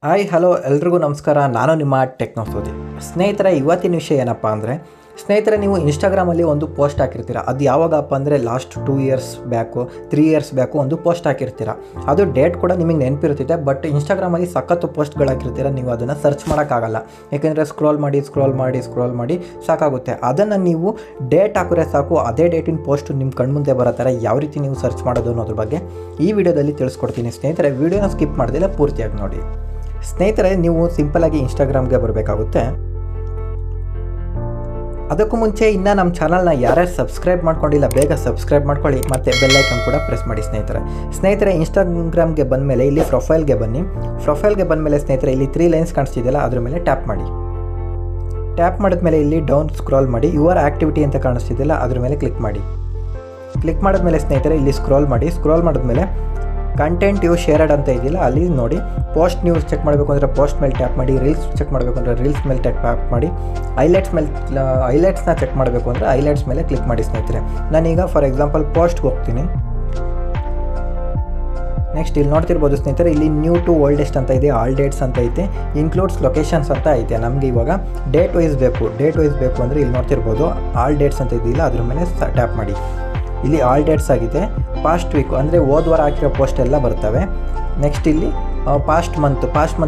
Hi hello ಎಲ್ರಿಗೂ ನಮಸ್ಕಾರ. ನಾನು ನಿಮ್ಮ ಟೆಕ್ನೋಸೋದಿ. ಸ್ನೇಹಿತರೆ, ಇವತ್ತಿನ ವಿಷಯ ಏನಪ್ಪ ಅಂದರೆ, ಸ್ನೇಹಿತರೆ, ನೀವು ಇನ್ಸ್ಟಾಗ್ರಾಮಲ್ಲಿ ಒಂದು ಪೋಸ್ಟ್ ಹಾಕಿರ್ತೀರ. ಅದು ಯಾವಾಗಪ್ಪ ಅಂದರೆ last 2 years back 3 years back ಒಂದು ಪೋಸ್ಟ್ ಹಾಕಿರ್ತೀರ. ಅದು ಡೇಟ್ ಕೂಡ ನಿಮಗೆ ನೆನಪಿರ್ತಿದೆ. ಬಟ್ ಇನ್ಸ್ಟಾಗ್ರಾಮಲ್ಲಿ ಸಖತ್ತು ಪೋಸ್ಟ್ಗಳು ಹಾಕಿರ್ತೀರ. ನೀವು ಅದನ್ನು ಸರ್ಚ್ ಮಾಡೋಕ್ಕಾಗಲ್ಲ, ಯಾಕೆಂದರೆ ಸ್ಕ್ರೋಲ್ ಮಾಡಿ ಸಾಕಾಗುತ್ತೆ. ಅದನ್ನು ನೀವು ಡೇಟ್ ಹಾಕಿದ್ರೆ ಸಾಕು, ಅದೇ ಡೇಟಿನ ಪೋಸ್ಟ್ ನಿಮ್ಮ ಕಣ್ಮುಂದೆ ಬರೋ ಯಾವ ರೀತಿ ನೀವು ಸರ್ಚ್ ಮಾಡೋದು ಅನ್ನೋದ್ರ ಬಗ್ಗೆ ಈ ವಿಡಿಯೋದಲ್ಲಿ ತಿಳಿಸ್ಕೊಡ್ತೀನಿ. ಸ್ನೇಹಿತರೆ, ವಿಡಿಯೋನ ಸ್ಕಿಪ್ ಮಾಡ್ದಿಲ್ಲ ಪೂರ್ತಿಯಾಗಿ ನೋಡಿ. ಸ್ನೇಹಿತರೆ, ನೀವು ಸಿಂಪಲಾಗಿ ಇನ್ಸ್ಟಾಗ್ರಾಮ್ಗೆ ಬರಬೇಕಾಗುತ್ತೆ. ಅದಕ್ಕೂ ಮುಂಚೆ ಇನ್ನೂ ನಮ್ಮ ಚಾನಲ್ನ ಯಾರ್ಯಾರು ಸಬ್ಸ್ಕ್ರೈಬ್ ಮಾಡ್ಕೊಂಡಿಲ್ಲ ಬೇಗ ಸಬ್ಸ್ಕ್ರೈಬ್ ಮಾಡ್ಕೊಳ್ಳಿ, ಮತ್ತು ಬೆಲ್ಲೈಕನ್ ಕೂಡ ಪ್ರೆಸ್ ಮಾಡಿ. ಸ್ನೇಹಿತರೆ, ಇನ್ಸ್ಟಾಗ್ರಾಮ್ಗೆ ಬಂದಮೇಲೆ ಇಲ್ಲಿ ಪ್ರೊಫೈಲ್ಗೆ ಬನ್ನಿ. ಪ್ರೊಫೈಲ್ಗೆ ಬಂದಮೇಲೆ ಸ್ನೇಹಿತರೆ, ಇಲ್ಲಿ 3 ಲೈನ್ಸ್ ಕಾಣಿಸ್ತಿದೆಯಲ್ಲ, ಅದ್ರ ಮೇಲೆ ಟ್ಯಾಪ್ ಮಾಡಿ. ಟ್ಯಾಪ್ ಮಾಡಿದ್ಮೇಲೆ ಇಲ್ಲಿ ಡೌನ್ ಸ್ಕ್ರಾಲ್ ಮಾಡಿ, ಯುವರ್ ಆ್ಯಕ್ಟಿವಿಟಿ ಅಂತ ಕಾಣಿಸ್ತಿದೆಯಲ್ಲ, ಅದ್ರ ಮೇಲೆ ಕ್ಲಿಕ್ ಮಾಡಿ. ಕ್ಲಿಕ್ ಮಾಡಿದ್ಮೇಲೆ ಸ್ನೇಹಿತರೆ, ಇಲ್ಲಿ ಸ್ಕ್ರಾಲ್ ಮಾಡಿದ್ಮೇಲೆ ಕಂಟೆಂಟ್ ಯು ಶೇರ್ಡ್ ಅಂತ ಇದೆಯಲ್ಲ, ಅಲ್ಲಿ ನೋಡಿ. ಪೋಸ್ಟ್ ನ್ಯೂಸ್ ಚೆಕ್ ಮಾಡಬೇಕು ಅಂದರೆ ಪೋಸ್ಟ್ ಮೇಲೆ ಟ್ಯಾಪ್ ಮಾಡಿ. ರೀಲ್ಸ್ ಚೆಕ್ ಮಾಡಬೇಕು ಅಂದರೆ ರೀಲ್ಸ್ ಮೇಲೆ ಟ್ಯಾಪ್ ಮಾಡಿ. ಹೈಲೈಟ್ಸ್ನ ಚೆಕ್ ಮಾಡಬೇಕು ಅಂದರೆ ಹೈಲೈಟ್ಸ್ ಮೇಲೆ ಕ್ಲಿಕ್ ಮಾಡಿ. ಸ್ನೇಹಿತರೆ, ನಾನೀಗ ಫಾರ್ ಎಕ್ಸಾಂಪಲ್ ಪೋಸ್ಟ್ಗೆ ಹೋಗ್ತೀನಿ. ನೆಕ್ಸ್ಟ್ ಇಲ್ಲಿ ನೋಡ್ತಿರ್ಬೋದು ಸ್ನೇಹಿತರೆ, ಇಲ್ಲಿ ನ್ಯೂ ಟು ಓಲ್ಡೆಸ್ಟ್ ಅಂತ ಇದೆ, ಆಲ್ ಡೇಟ್ಸ್ ಅಂತ ಐತೆ, ಇನ್ಕ್ಲೂಡ್ಸ್ ಲೊಕೇಶನ್ಸ್ ಅಂತ ಐತೆ. ನಮಗೆ ಇವಾಗ ಡೇಟ್ ವೈಸ್ ಬೇಕು ಅಂದರೆ ಇಲ್ಲಿ ನೋಡ್ತಿರ್ಬೋದು ಆಲ್ ಡೇಟ್ಸ್ ಅಂತ ಇದೆಯಲ್ಲ, ಅದ್ರ ಮೇಲೆ ಟ್ಯಾಪ್ ಮಾಡಿ. ಇಲ್ಲಿ ಆಲ್ ಡೇಟ್ಸ್ ಆಗಿದೆ. ಪಾಸ್ಟ್ ವೀಕ್ ಅಂದರೆ ಹೋದ ವಾರ ಹಾಕಿರೋ ಪೋಸ್ಟ್ ಎಲ್ಲ ಬರ್ತವೆ. ನೆಕ್ಸ್ಟ್ ಇಲ್ಲಿ ಪಾಸ್ಟ್ ಮಂತ್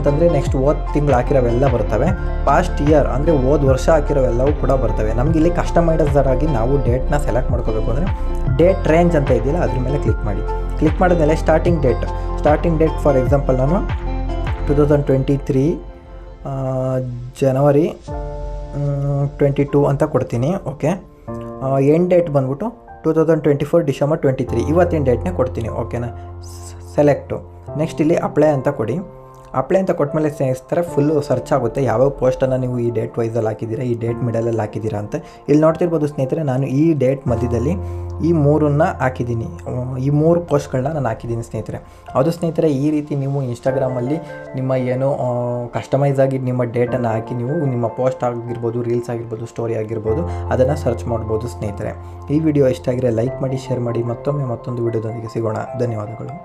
ಅಂದರೆ ನೆಕ್ಸ್ಟ್ ಹೋದ ತಿಂಗಳು ಹಾಕಿರೋವೆಲ್ಲ ಬರ್ತವೆ. ಪಾಸ್ಟ್ ಇಯರ್ ಅಂದರೆ ಹೋದ ವರ್ಷ ಹಾಕಿರೋವೆಲ್ಲವೂ ಕೂಡ ಬರ್ತವೆ. ನಮಗೆ ಇಲ್ಲಿ ಕಸ್ಟಮೈಸರ್ ಆಗಿ ನಾವು ಡೇಟ್ನ ಸೆಲೆಕ್ಟ್ ಮಾಡ್ಕೋಬೇಕು ಅಂದರೆ ಡೇಟ್ ರೇಂಜ್ ಅಂತ ಇದೆಯಲ್ಲ, ಅದ್ರ ಮೇಲೆ ಕ್ಲಿಕ್ ಮಾಡಿ. ಕ್ಲಿಕ್ ಮಾಡಿದ್ಮೇಲೆ ಸ್ಟಾರ್ಟಿಂಗ್ ಡೇಟ್ ಫಾರ್ ಎಕ್ಸಾಂಪಲ್ ನಾನು 2023 ಜನವರಿ 22 ಅಂತ ಕೊಡ್ತೀನಿ. ಓಕೆ, ಎಂಡ್ ಡೇಟ್ ಬಂದ್ಬಿಟ್ಟು 2024 ಡಿಸೆಂಬರ್ 23 ಇವತ್ತಿನ ಡೇಟ್ನೇ ಕೊಡ್ತೀನಿ. ಓಕೆನಾ, ಸೆಲೆಕ್ಟು. ನೆಕ್ಸ್ಟ್ ಇಲ್ಲಿ ಅಪ್ಲೈ ಅಂತ ಕೊಡಿ. ಅಪ್ಲೈ ಅಂತ ಕೊಟ್ಟಮೇಲೆ ಸ್ನೇಹಿತರೆ ಫುಲ್ಲು ಸರ್ಚ್ ಆಗುತ್ತೆ ಯಾವ್ಯಾವ ಪೋಸ್ಟನ್ನು ನೀವು ಈ ಡೇಟ್ ವೈಸಲ್ಲಿ ಹಾಕಿದ್ದೀರಾ, ಈ ಡೇಟ್ ಮಿಡಲಲ್ಲಿ ಹಾಕಿದ್ದೀರಾ ಅಂತ. ಇಲ್ಲಿ ನೋಡ್ತಿರ್ಬೋದು ಸ್ನೇಹಿತರೆ, ನಾನು ಈ ಡೇಟ್ ಮಧ್ಯದಲ್ಲಿ ಈ 3 ಹಾಕಿದ್ದೀನಿ. ಈ 3 ಪೋಸ್ಟ್ಗಳನ್ನ ನಾನು ಹಾಕಿದ್ದೀನಿ ಸ್ನೇಹಿತರೆ. ಅದು ಸ್ನೇಹಿತರೆ, ಈ ರೀತಿ ನೀವು ಇನ್ಸ್ಟಾಗ್ರಾಮಲ್ಲಿ ನಿಮ್ಮ ಏನೋ ಕಸ್ಟಮೈಸ್ ಆಗಿ ನಿಮ್ಮ ಡೇಟನ್ನು ಹಾಕಿ ನೀವು ನಿಮ್ಮ ಪೋಸ್ಟ್ ಆಗಿರ್ಬೋದು, ರೀಲ್ಸ್ ಆಗಿರ್ಬೋದು, ಸ್ಟೋರಿ ಆಗಿರ್ಬೋದು, ಅದನ್ನು ಸರ್ಚ್ ಮಾಡ್ಬೋದು ಸ್ನೇಹಿತರೆ. ಈ ವಿಡಿಯೋ ಇಷ್ಟ ಆಗಿದ್ರೆ ಲೈಕ್ ಮಾಡಿ, ಶೇರ್ ಮಾಡಿ. ಮತ್ತೊಂದು ವಿಡಿಯೋದೊಂದಿಗೆ ಸಿಗೋಣ. ಧನ್ಯವಾದಗಳು.